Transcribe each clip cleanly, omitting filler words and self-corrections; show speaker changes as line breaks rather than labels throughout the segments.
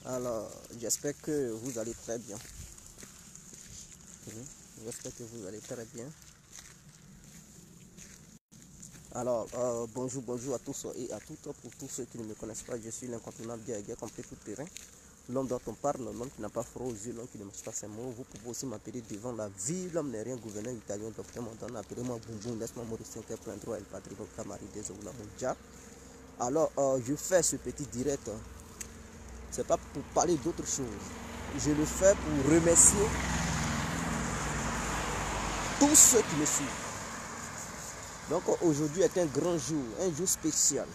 Alors, j'espère que vous allez très bien. J'espère que vous allez très bien. Alors, bonjour à tous et à toutes. Pour tous ceux qui ne me connaissent pas, je suis l'incontournable guerrier complet tout terrain. L'homme dont on parle, l'homme qui n'a pas froid aux yeux, l'homme qui ne mange pas ses mots. Vous pouvez aussi m'appeler devant la vie. L'homme n'est rien, gouverneur italien, docteur Montana. Appelez-moi Boum, laisse-moi mourir 5h.3 El Patrico Camari des Oula Mondia. Alors, je fais ce petit direct. C'est pas pour parler d'autre chose. Je le fais pour remercier tous ceux qui me suivent. Donc aujourd'hui est un grand jour, un jour spécial.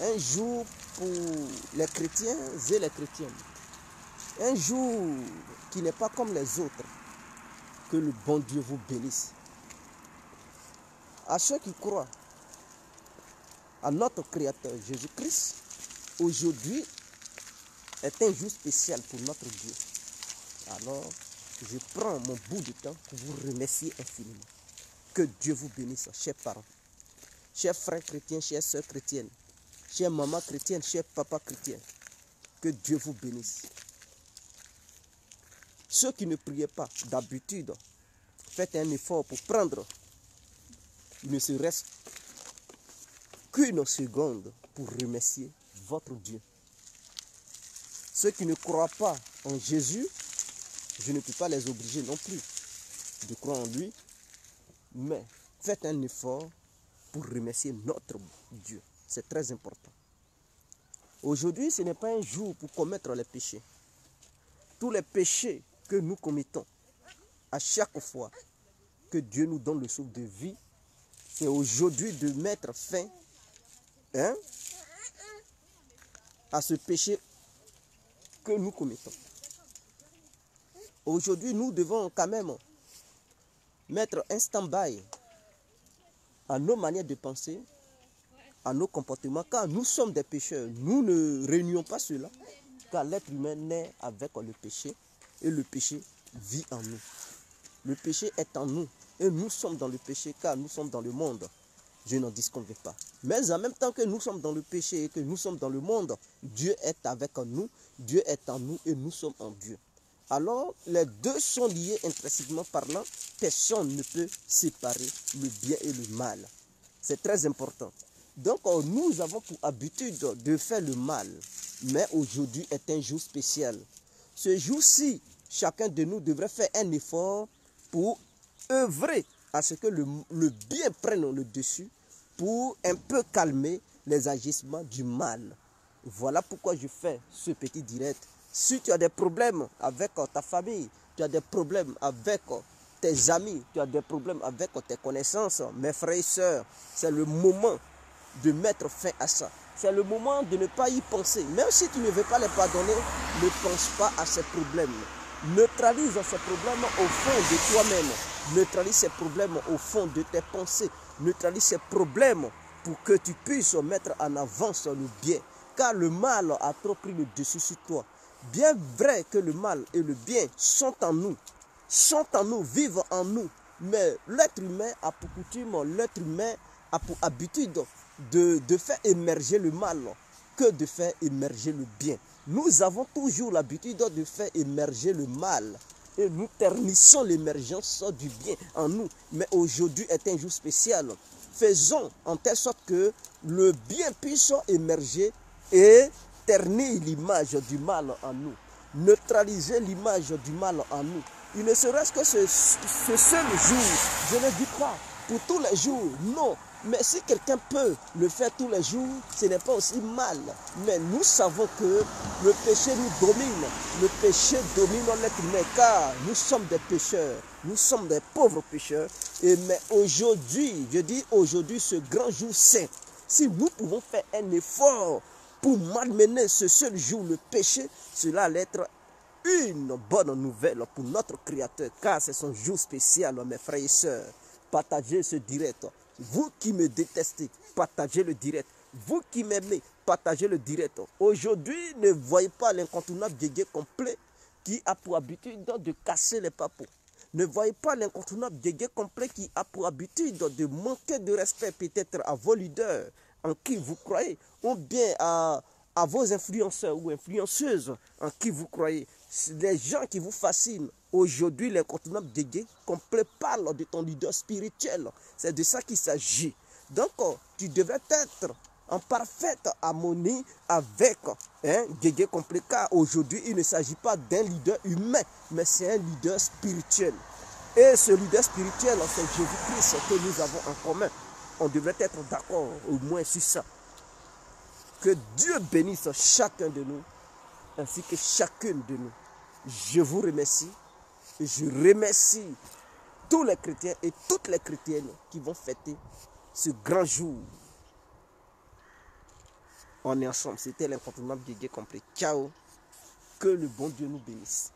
Un jour pour les chrétiens et les chrétiennes. Un jour qui n'est pas comme les autres. Que le bon Dieu vous bénisse. À ceux qui croient à notre Créateur Jésus-Christ, aujourd'hui est un jour spécial pour notre Dieu. Alors, je prends mon bout de temps pour vous remercier infiniment. Que Dieu vous bénisse, chers parents, chers frères chrétiens, chères sœurs chrétiennes, chers mamans chrétiennes, chers papas chrétiens. Que Dieu vous bénisse. Ceux qui ne priaient pas d'habitude, faites un effort pour prendre il ne se reste qu'une seconde pour remercier votre Dieu. Ceux qui ne croient pas en Jésus, je ne peux pas les obliger non plus de croire en lui, mais faites un effort pour remercier notre Dieu. C'est très important. Aujourd'hui, ce n'est pas un jour pour commettre les péchés. Tous les péchés que nous commettons, à chaque fois que Dieu nous donne le souffle de vie, c'est aujourd'hui de mettre fin à ce péché que nous commettons. Aujourd'hui, nous devons quand même mettre un stand-by à nos manières de penser, à nos comportements, car nous sommes des pécheurs. Nous ne réunions pas cela, car l'être humain naît avec le péché et le péché vit en nous. Le péché est en nous et nous sommes dans le péché car nous sommes dans le monde. Je n'en disconviens pas. Mais en même temps que nous sommes dans le péché et que nous sommes dans le monde, Dieu est avec nous, Dieu est en nous et nous sommes en Dieu. Alors, les deux sont liés intrinsèquement parlant. Personne ne peut séparer le bien et le mal. C'est très important. Donc, nous avons pour habitude de faire le mal. Mais aujourd'hui est un jour spécial. Ce jour-ci, chacun de nous devrait faire un effort pour œuvrer à ce que le bien prenne le dessus pour un peu calmer les agissements du mal. Voilà pourquoi je fais ce petit direct. Si tu as des problèmes avec ta famille, tu as des problèmes avec tes amis, tu as des problèmes avec tes connaissances, mes frères et sœurs, c'est le moment de mettre fin à ça. C'est le moment de ne pas y penser. Même si tu ne veux pas les pardonner, ne pense pas à ces problèmes. Neutralise ces problèmes au fond de toi-même. Neutralise ces problèmes au fond de tes pensées. Neutralise ces problèmes pour que tu puisses mettre en avance le bien. Car le mal a trop pris le dessus sur toi. Bien vrai que le mal et le bien sont en nous, vivent en nous. Mais l'être humain a pour coutume, l'être humain a pour habitude de faire émerger le mal que de faire émerger le bien. Nous avons toujours l'habitude de faire émerger le mal et nous ternissons l'émergence du bien en nous. Mais aujourd'hui est un jour spécial. Faisons en telle sorte que le bien puisse émerger et ternir l'image du mal en nous. Neutraliser l'image du mal en nous. Il ne serait-ce que ce seul jour, je ne dis pas pour tous les jours, non. Mais si quelqu'un peut le faire tous les jours, ce n'est pas aussi mal. Mais nous savons que le péché nous domine. Le péché domine l'être humain car nous sommes des pécheurs. Nous sommes des pauvres pécheurs. Mais aujourd'hui, je dis aujourd'hui, ce grand jour saint, si nous pouvons faire un effort pour malmener ce seul jour, le péché, cela allait être une bonne nouvelle pour notre Créateur, car c'est son jour spécial, mes frères et sœurs. Partagez ce direct. Vous qui me détestez, partagez le direct. Vous qui m'aimez, partagez le direct. Aujourd'hui, ne voyez pas l'incontournable Guégué complet qui a pour habitude de casser les papos. Ne voyez pas l'incontournable Guégué complet qui a pour habitude de manquer de respect peut-être à vos leaders en qui vous croyez, ou bien à à vos influenceurs ou influenceuses en qui vous croyez, les gens qui vous fascinent. Aujourd'hui, l'incontournable Dédé complet parle de ton leader spirituel. C'est de ça qu'il s'agit. Donc, tu devrais être en parfaite harmonie avec Dédé complet. Car aujourd'hui, il ne s'agit pas d'un leader humain, mais c'est un leader spirituel. Et ce leader spirituel, c'est Jésus-Christ que nous avons en commun. On devrait être d'accord au moins sur ça. Que Dieu bénisse chacun de nous, ainsi que chacune de nous. Je vous remercie. Et je remercie tous les chrétiens et toutes les chrétiennes qui vont fêter ce grand jour. On est ensemble. C'était l'incontournable Dédé complet. Ciao. Que le bon Dieu nous bénisse.